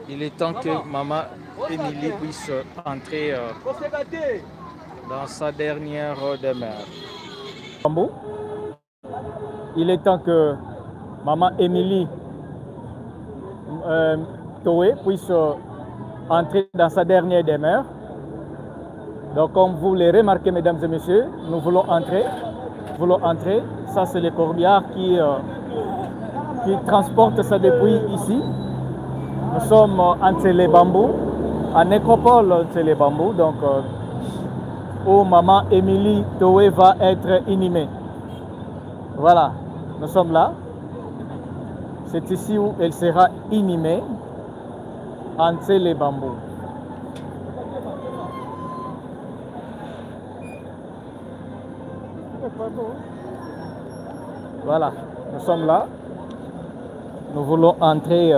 Il est temps que maman Émilie puisse entrer dans sa dernière demeure. Il est temps que maman Émilie Toé puisse entrer dans sa dernière demeure. Donc, comme vous l'avez remarqué, mesdames et messieurs, nous voulons entrer. Ça, c'est les corbières qui transportent ça depuis ici. Nous sommes entre les bambous, en nécropole entre les bambous, donc où maman Émilie Toé va être inhumée. Voilà, nous sommes là. C'est ici où elle sera inhumée, entre les bambous. Voilà, nous sommes là. Nous voulons entrer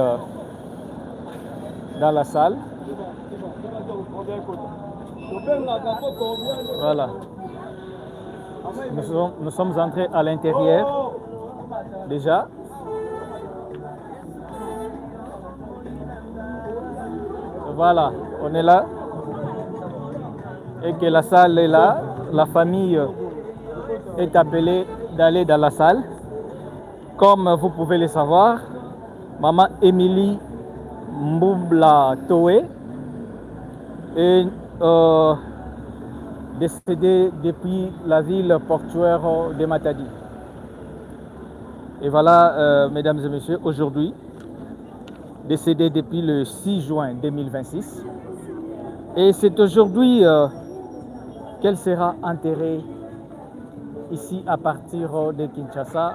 dans la salle. Voilà. Nous sommes entrés à l'intérieur déjà. Voilà, on est là. Et que la salle est là. La famille est appelée d'aller dans la salle. Comme vous pouvez le savoir, maman Émilie Mboubla Toé est décédée depuis la ville portuaire de Matadi. Et voilà, mesdames et messieurs, aujourd'hui, décédée depuis le 6 juin 2026. Et c'est aujourd'hui qu'elle sera enterrée ici à partir de Kinshasa.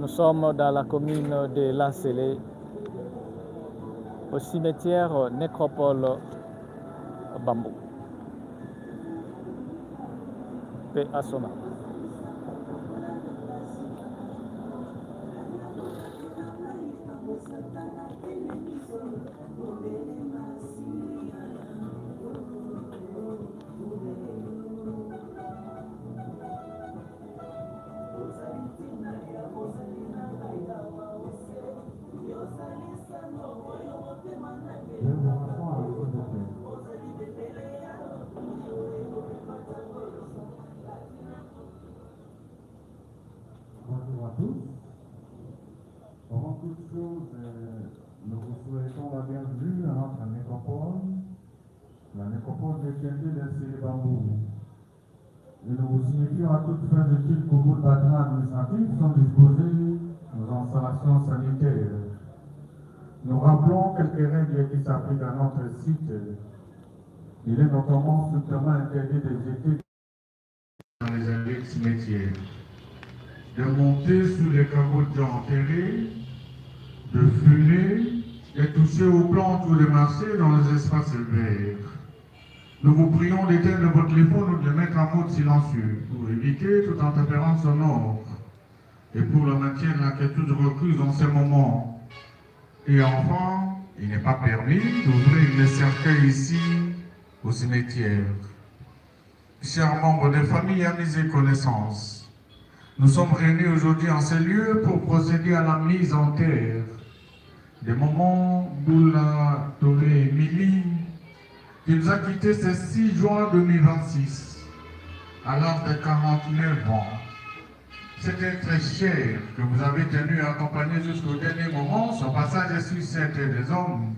Nous sommes dans la commune de Lancelé, au cimetière Nécropole Bambou. Paix à son âme. Bonjour à tous. Avant toute chose, nous vous souhaitons la bienvenue à notre nécropole, la nécropole de Kende de Bambou. Et nous vous signifions à toute fin d'étude qu'au bout de bâtiments administratifs sont disposées nos installations sanitaires. Nous rappelons quelques règles qui s'appliquent à notre site. Il est notamment strictement interdit de jeter dans les allées cimetières, de monter sur les cagots de gens enterrés, de fumer, de toucher aux plantes ou de marcher dans les espaces verts. Nous vous prions d'éteindre votre téléphone ou de le mettre en mode silencieux pour éviter toute interférence sonore et pour le maintien de l'inquiétude recluse dans ces moments. Et enfin, il n'est pas permis d'ouvrir les cercueils ici au cimetière. Chers membres des familles, amis et connaissances, nous sommes réunis aujourd'hui en ces lieux pour procéder à la mise en terre des moments Boula Touré Émilie, qui nous a quittés ce 6 juin 2026, à l'âge de 49 ans. C'était très cher que vous avez tenu à accompagner jusqu'au dernier moment son passage sur cette des hommes.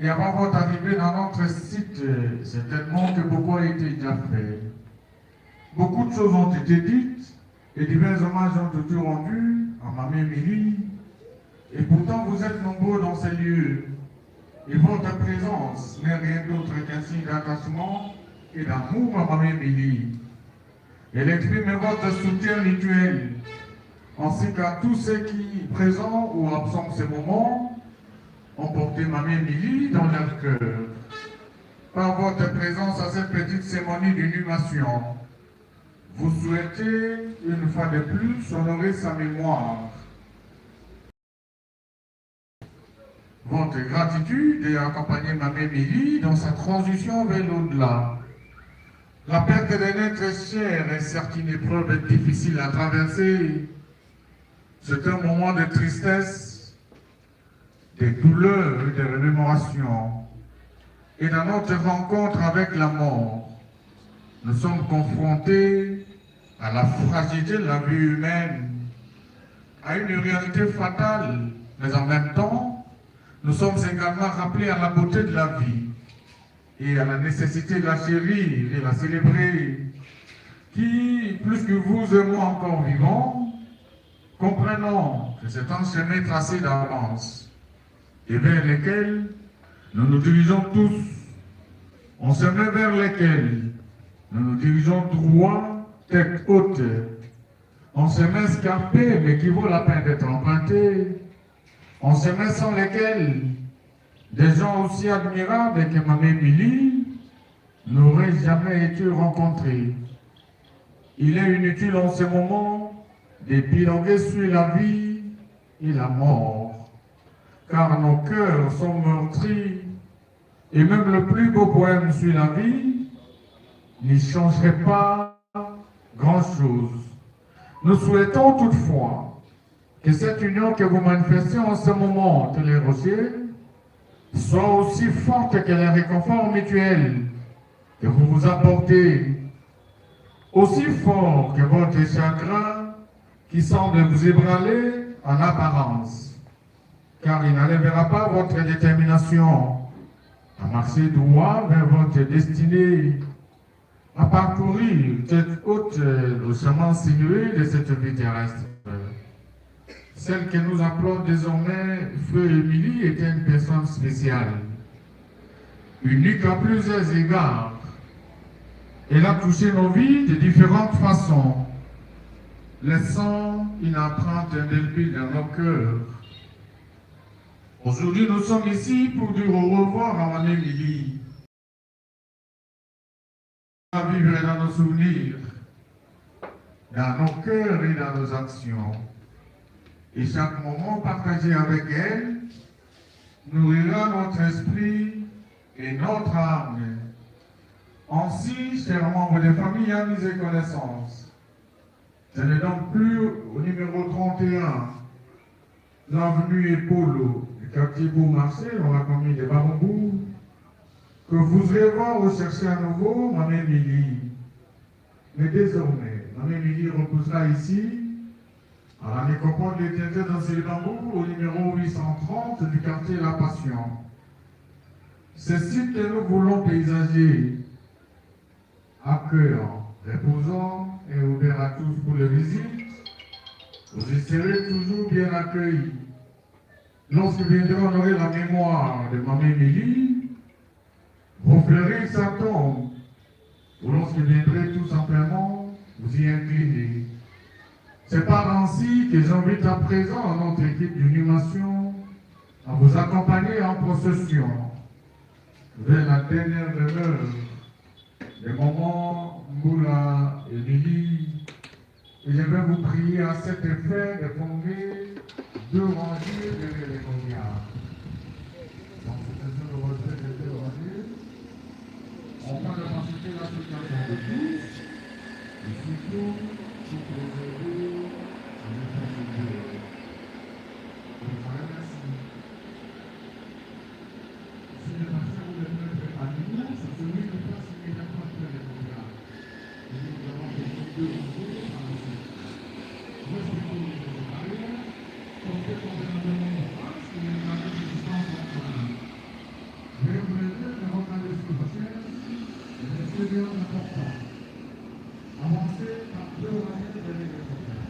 Et avant votre arrivée dans notre site, certainement que beaucoup a été déjà fait. Beaucoup de choses ont été dites et divers hommages ont été rendus à Maman Émilie. Et pourtant, vous êtes nombreux dans ces lieux. Et votre présence n'est rien d'autre qu'un signe d'attachement et d'amour à Maman Émilie. Elle exprime votre soutien mutuel, ainsi qu'à tous ceux qui, présents ou absents de ces moments, ont porté Maman Émilie dans leur cœur. Par votre présence à cette petite cérémonie d'inhumation, vous souhaitez, une fois de plus, honorer sa mémoire. Votre gratitude et accompagner Maman Émilie dans sa transition vers l'au-delà. La perte d'un être cher est certes une épreuve difficile à traverser. C'est un moment de tristesse, des douleurs et des remémorations. Et dans notre rencontre avec la mort, nous sommes confrontés à la fragilité de la vie humaine, à une réalité fatale, mais en même temps, nous sommes également rappelés à la beauté de la vie et à la nécessité de la chérir et la célébrer, qui, plus que vous et moi encore vivants, comprenons que c'est un chemin tracé d'avance et vers lequel nous nous dirigeons tous. On se met vers lesquels nous nous dirigeons droit, tête haute. On se met escarpé, mais qui vaut la peine d'être emprunté. On se met sans lesquels des gens aussi admirables que Maman Émilie n'auraient jamais été rencontrés. Il est inutile en ce moment d'épiloguer sur la vie et la mort, car nos cœurs sont meurtris et même le plus beau poème sur la vie n'y changerait pas grand-chose. Nous souhaitons toutefois que cette union que vous manifestez en ce moment de les Rochers soit aussi forte que les réconforts mutuels que vous vous apportez, aussi fort que votre chagrin qui semble vous ébranler en apparence, car il n'enlèvera pas votre détermination à marcher droit vers votre destinée, à parcourir tête haute le chemin sinueux de cette vie terrestre. Celle que nous appelons désormais Feu Émilie était une personne spéciale, unique à plusieurs égards. Elle a touché nos vies de différentes façons, laissant une empreinte indélébile dans nos cœurs. Aujourd'hui, nous sommes ici pour dire au revoir à Maman Émilie. À vivre dans nos souvenirs, dans nos cœurs et dans nos actions. Et chaque moment partagé avec elle nourrira notre esprit et notre âme. Ainsi, chers membres des familles, amis et connaissances, ce n'est donc plus au numéro 31, l'avenue Epolo, du quartier Beaumarchais, dans la commune de Bambou, que vous irez voir rechercher à nouveau Maman Émilie. Mais désormais, Maman Émilie reposera ici, à la nécropole de Tienté dans le Bambou, au numéro 830 du quartier La Passion. Ce site que nous voulons paysager, accueillant, reposant et ouvert à tous pour les visites, vous y serez toujours bien accueillis. Lorsque viendra honorer la mémoire de Maman Émilie, vous ferez sa tombe, ou lorsque viendrez tout simplement vous y incliner. C'est par ainsi que j'invite à présent notre équipe d'animation à vous accompagner en procession vers la dernière demeure des moments Moula et Lily. Et je vais vous prier à cet effet de former 2 rangées derrière les combien. Donc c'est un retrait de 2 rangées. On va demonstrer la situation de tous, et surtout, pour préserver l'état de Dieu. Je vous remercie. Si le patient ou le maître à nous, c'est celui qui passe immédiatement après les programmes. Et nous avons besoin de vous par la suite. Respectons les barrières, portez convenablement en face, et nous avons des distances entre nous. Je vais vous aider à regarder ce que vous faites. C'est bien important. Avancer par 2 rangées derrière les problèmes.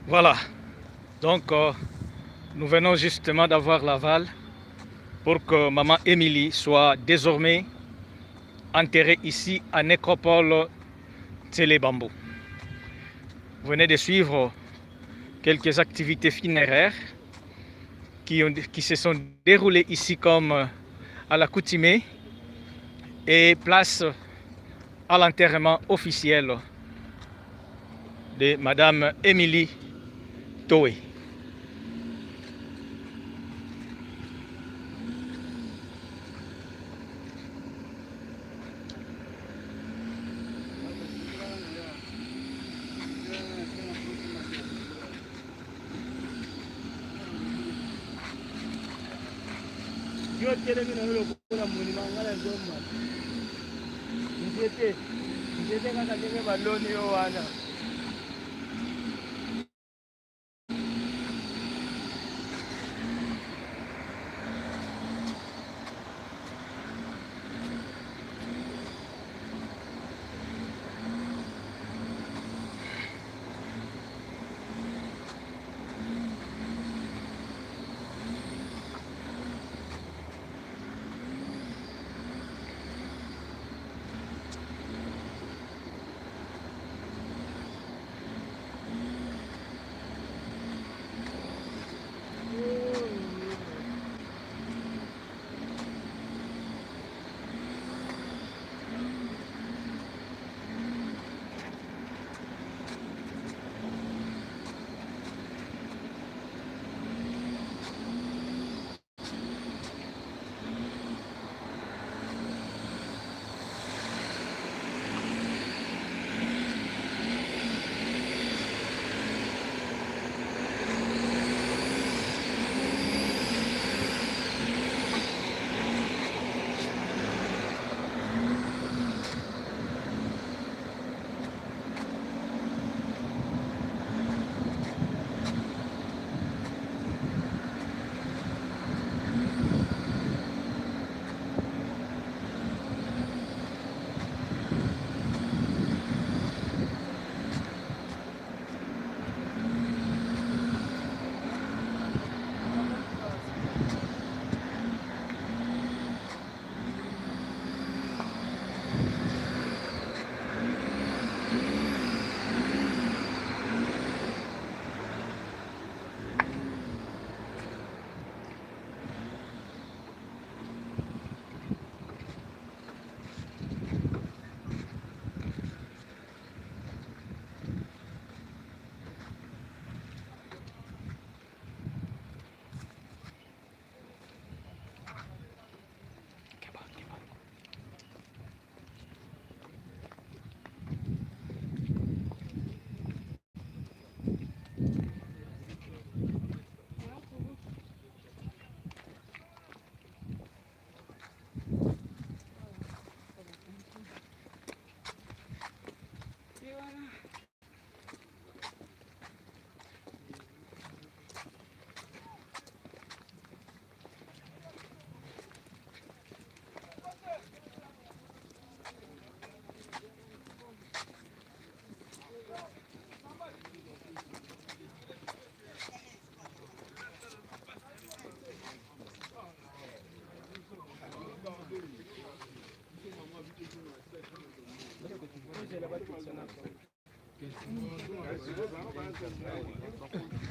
Voilà, donc nous venons justement d'avoir l'aval pour que Maman Émilie soit désormais enterrée ici à Nécropole Télé Bambou. Vous venez de suivre quelques activités funéraires qui se sont déroulées ici comme à l'accoutumée et place à l'enterrement officiel de Madame Émilie Toé.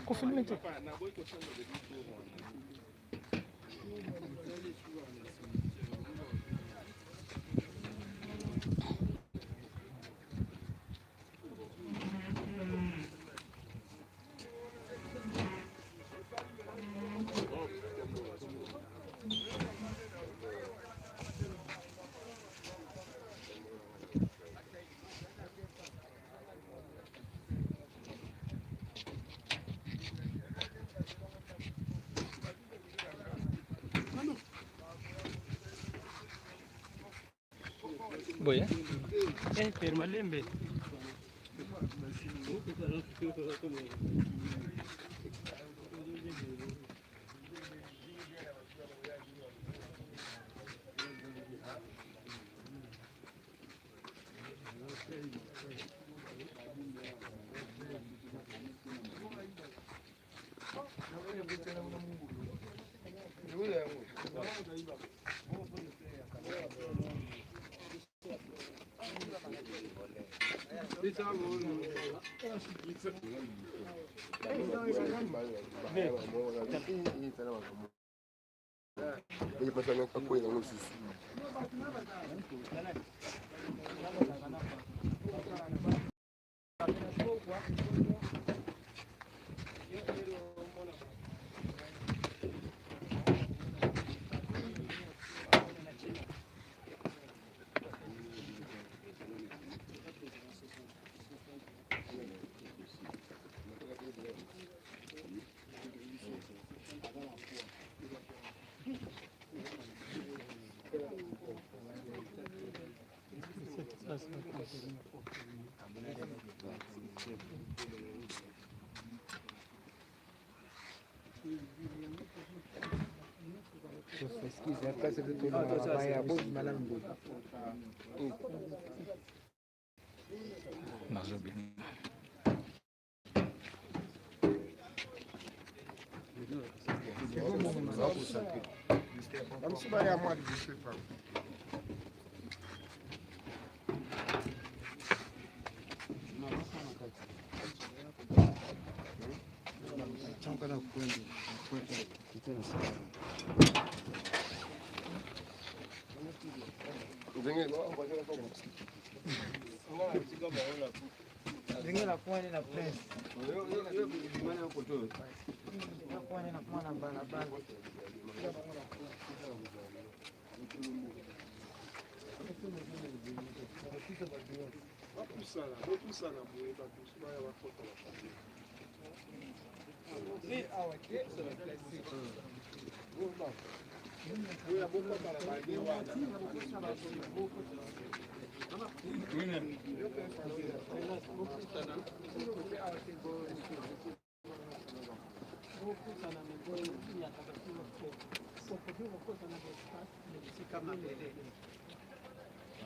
Confirme-toi. Boya. Per Malembe.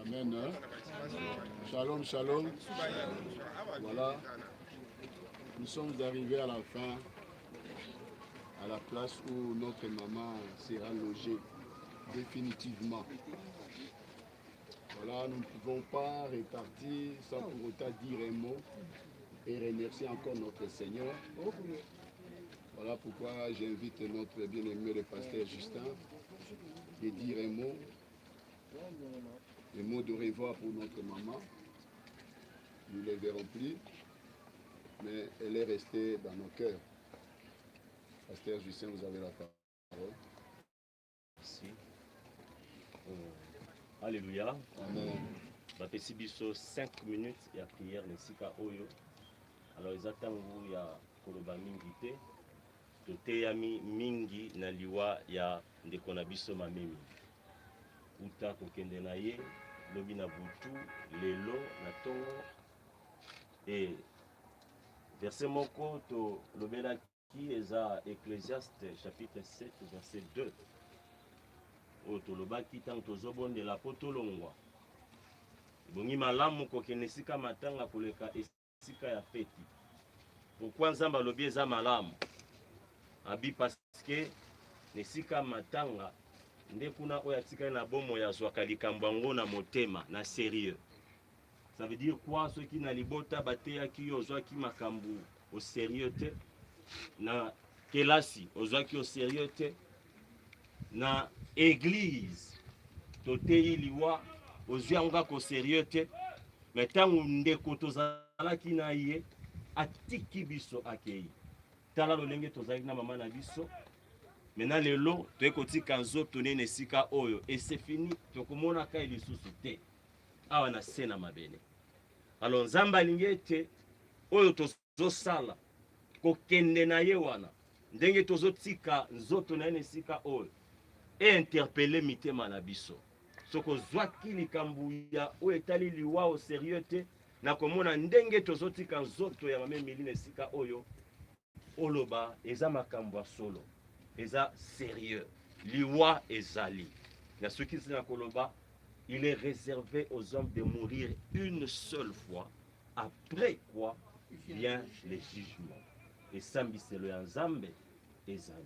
Amen. Hein? Shalom, shalom. Voilà. Nous sommes arrivés à la fin, à la place où notre maman sera logée définitivement. Voilà, nous ne pouvons pas repartir sans pour autant dire un mot et remercier encore notre Seigneur. Voilà pourquoi j'invite notre bien-aimé le pasteur Justin de dire un mot de revoir pour notre maman. Nous ne les verrons plus, mais elle est restée dans nos cœurs. Pasteur Justin, vous avez la parole. Merci. Alléluia. Amen. Bapesi biso 5 minutes ya prière nesika oyo. Alors ezatangu ya koloba mingi te. Toteyami mingi na liwa ya ndeko na biso mamemi. Uta kokende na ye, lobi na butu, lelo na tongo. Et verset moko to lobela ki eza Ecclésiaste chapitre 7 verset 2. O tolobaki tango tozobondela po tolongwa. Bongi malamu kokende esika matanga koleka esika ya feti. Pourquoi nzamba lobi eza malamu? Abi parce que nesika matanga nde kuna oyo atikali na bomo ya zwaka likambo yango na motema na sérieux. Ça veut dire quoi? Ceux qui na libota bateyaki yo ozwaki makambo au sérieux te, na kelasi ozwaki au sérieux te, na église toteyi liwa ozwi yango kaka au sérieux te, mais ntango ndeko tozalaki na ye atiki biso akei. Tala lolenge tozalaki na mama na biso. Maintenant lelo toye kotika nzoto nene esika oyo et c'est fini, tokomona kai lisusu te. Awa na se na mabele. Alors nzamba alingi ete oyo tozosala kokende na ye wana ndenge tozotika nzoto na ye esika oyo e interpele mitema na biso. Soko zwaki likambo ya oyo etali liwa au sérieux te, na komona ndenge tozotika nzoto ya mame Emily esika oyo oloba eza makambo ya solo, eza sérieux, liwa ezali. Na soki na koloba, il est réservé aux hommes de mourir une seule fois, après quoi vient le jugement. Et sambiselo ya nzambe ezali.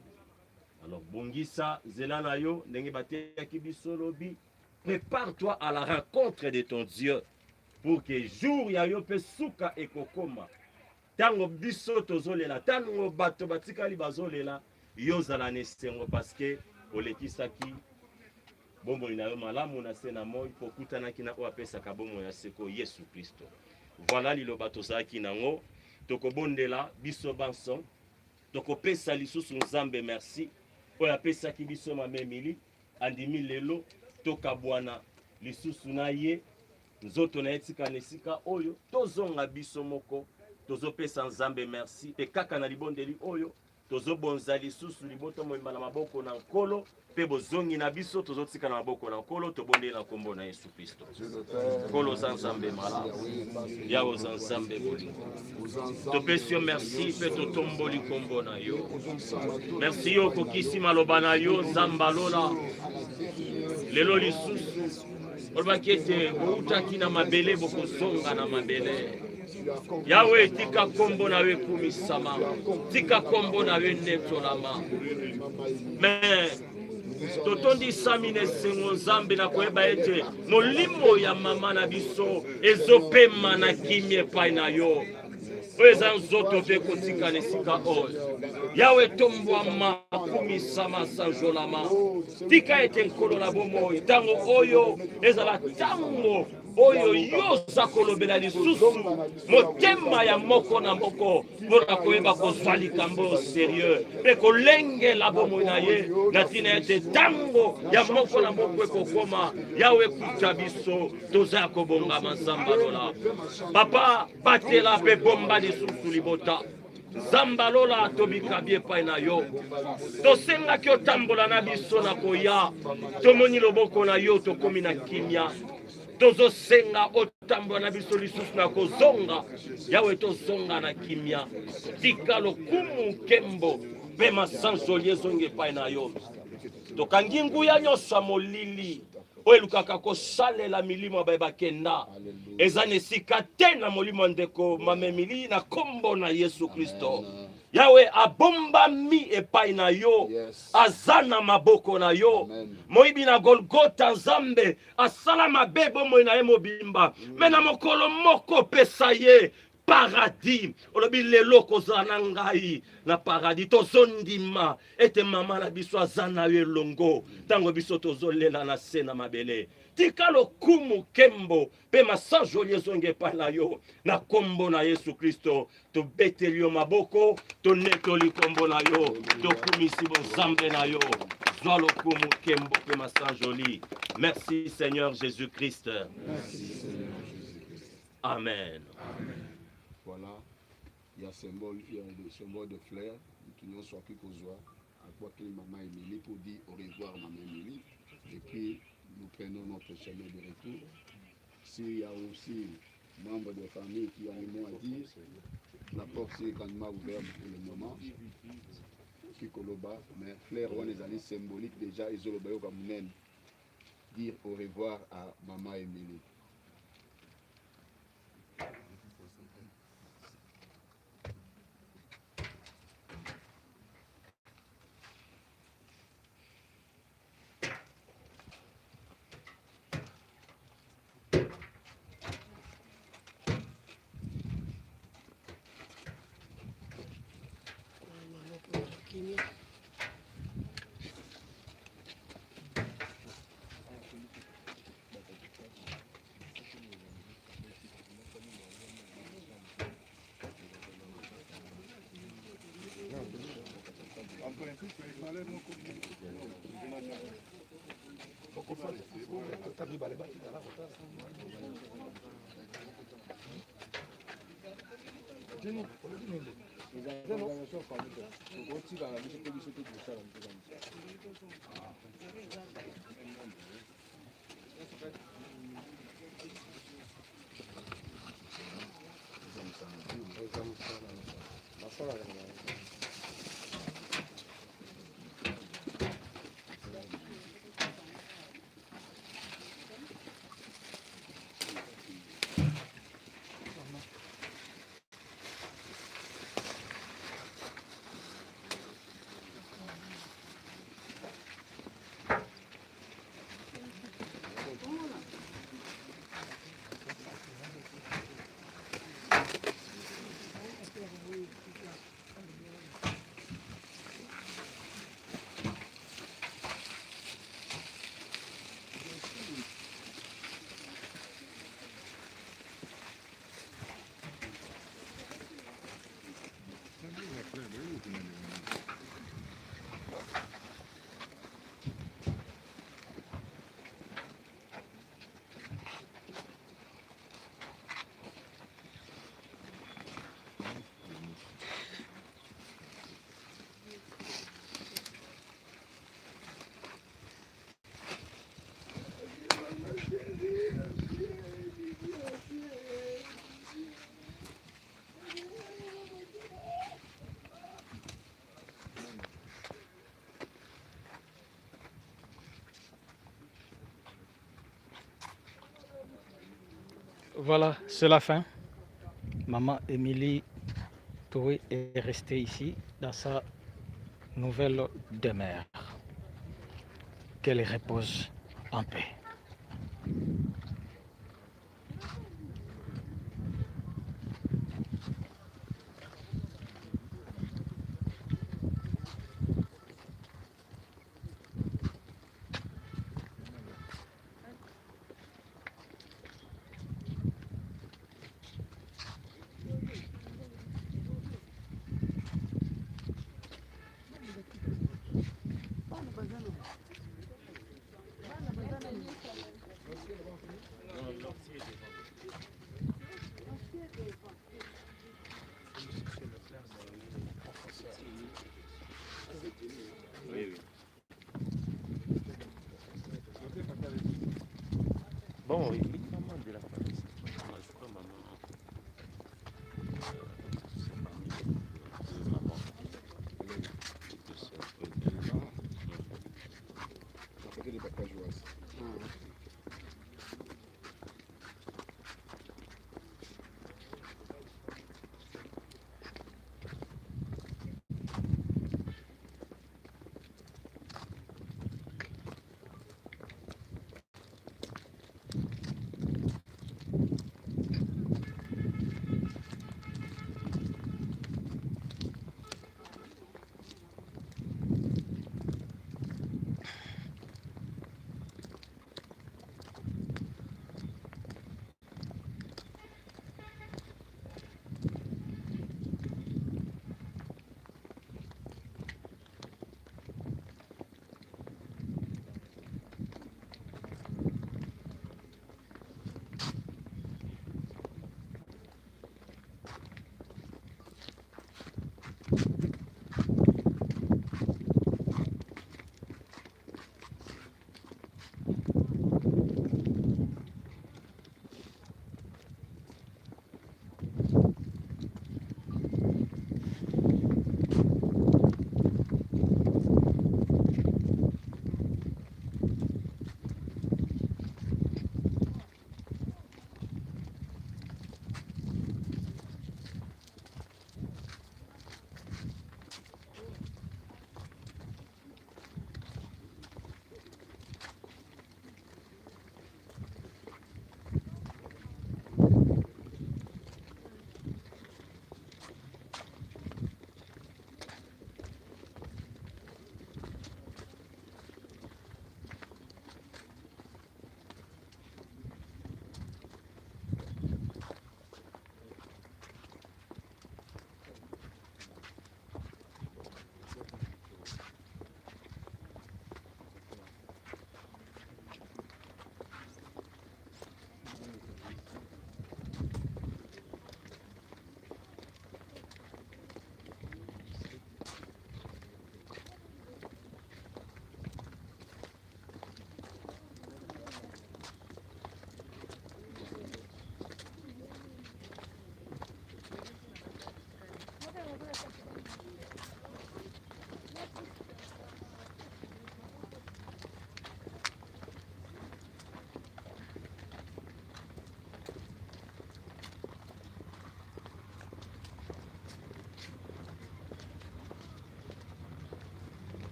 Alors bongisa zela na yo ndenge bateyaki biso lobi, prépare-toi à la rencontre de ton Dieu pour que jour ya yo pe suka ekokoma Tango biso tozolela, tango bato batikali bazolela, yozala nesengo parce que olekisaki bombo na yo malamu na se na moi pokutanaki na oyo apesaka bombo ya seko Yesu Kristo. Voilà liloba tozalaki nango, tokobondela biso banso, tokopesa lisusu Nzambe merci, oyo apesaki biso mamemili, andimi lelo, tokabwana lisusu na ye, nzoto na etika nesika oyo, tozonga biso moko, tozopesa Nzambe merci, pe kaka na libondeli oyo, tozobonza lisusu liboto moyemba na maboko na nkolo, pe bozongi na biso, tozotika na maboko na nkolo, tobonde na kombo na Yesu Kristo. Nkolo za Nzambe malamu, yawo za Nzambe bolingo. Topesi yo merci, pe totomboli kombo na yo. Merci yo kokisi maloba na yo, Zambalola. Lelo lisusu, olbaki ete boutaki na mabele, bokozonga na mabele. Yawe tika kombo na we kumisama, tika kombo na we netolama. Mais totondi samine sengo Nzambe na koyeba ete molimo ya mama na biso ezopema na kimie pai na yo. Oyo eza nzoto te kotika na esika oyo. Yawe tombwama kumisama sanjolama. Tika ete nkolo na bomoi, tango oyo ezala tango oyo yoza kolobela lisusu motema ya moko na moko mpona koyeba kozwa likambo serieux mpe kolengela bomoi na ye na ntina ete tango ya moko na moko ekokoma yawe kuta biso toza ya kobongama Nzambalola. Papa batela mpe bomba lisusu libota Nzambalola tobika bie epai na yo, tosengaki otambola na biso na koya, tomoni loboko na yo tokomi na kimia, tozosenga otambola na biso lisusu na kozonga, yawe tozonga na kimia, tika lokumu kembo mpe masanzoli ezonga epai na yo. Tokangi nguya nyonso ya molili oyo elukaka kosalela milimo baye bakenda, eza na esika te na molimo ndeko mamemili na kombo na Yesu Kristo. Yawe abombami epai na yo, aza na maboko na yo. Moyibi na Golgota Nzambe asala mabe bomoi na ye mobimba, me na mokolo moko pesa ye paradis. Olobi lelo kozala na ngai na paradis, tozondima ete mama na biso aza na yo elongo tango biso tozolela na se na mabele. Tika lokumu kembo pe masanjoli ezonge epai na yo na kombo na Yesu Kristo. Tobeteli yo maboko, tonetoli kombo na yo, tokumisi bonzambe na yo. Zwa lokumu kembo pe masanjoli. Merci Seigneur Jésus-Christ. Amen. Voilà, il y a le symbole de fleurs qui nous soit plus qu'aux joies. À quoi que maman Émilie pour dire au revoir maman Émilie. Et puis nous prenons notre chemin de retour. S'il y a aussi membres de famille qui ont un mot à dire, la porte est quand même ouverte pour le moment. Kikoloba, mais fleurs on est allés symboliques déjà, ils ont le comme dire au revoir à maman Émilie. Voilà, c'est la fin. Maman Émilie Toé est restée ici dans sa nouvelle demeure. Qu'elle repose en paix. Oui, oui. Bon, oui, maman de la famille. Moi, je crois maman. C'est parmi maman. Ça fait que les papas jouent à ça.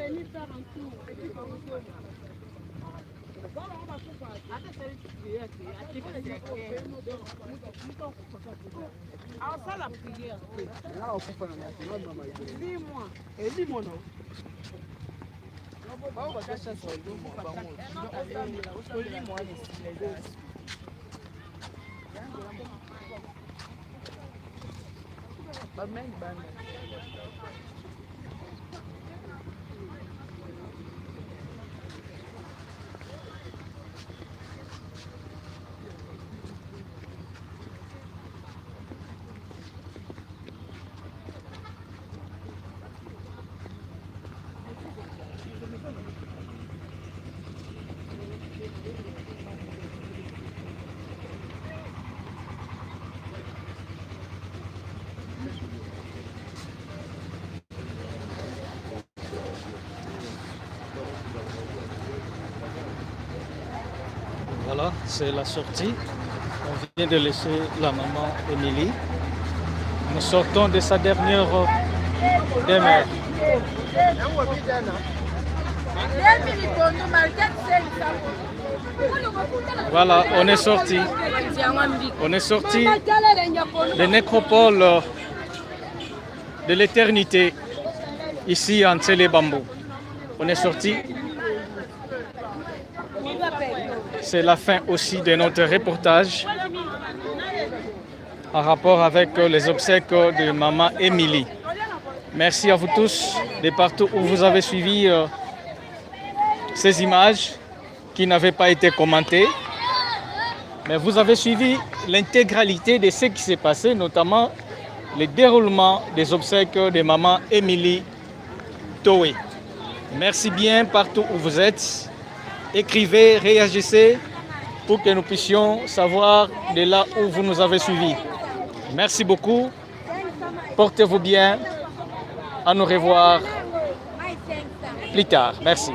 venir faire un tour. Et puis, ça la prière. Dis-moi. Et dis-moi non. Voilà, c'est la sortie. On vient de laisser la maman Émilie. Nous sortons de sa dernière demeure. Voilà, on est sorti. On est sorti de nécropole de l'éternité ici en Ntsele Bambou. On est sorti. C'est la fin aussi de notre reportage en rapport avec les obsèques de maman Émilie. Merci à vous tous de partout où vous avez suivi ces images qui n'avaient pas été commentées. Mais vous avez suivi l'intégralité de ce qui s'est passé, notamment le déroulement des obsèques de maman Émilie Toé. Merci bien partout où vous êtes. Écrivez, réagissez pour que nous puissions savoir de là où vous nous avez suivis. Merci beaucoup. Portez-vous bien. À nous revoir plus tard. Merci.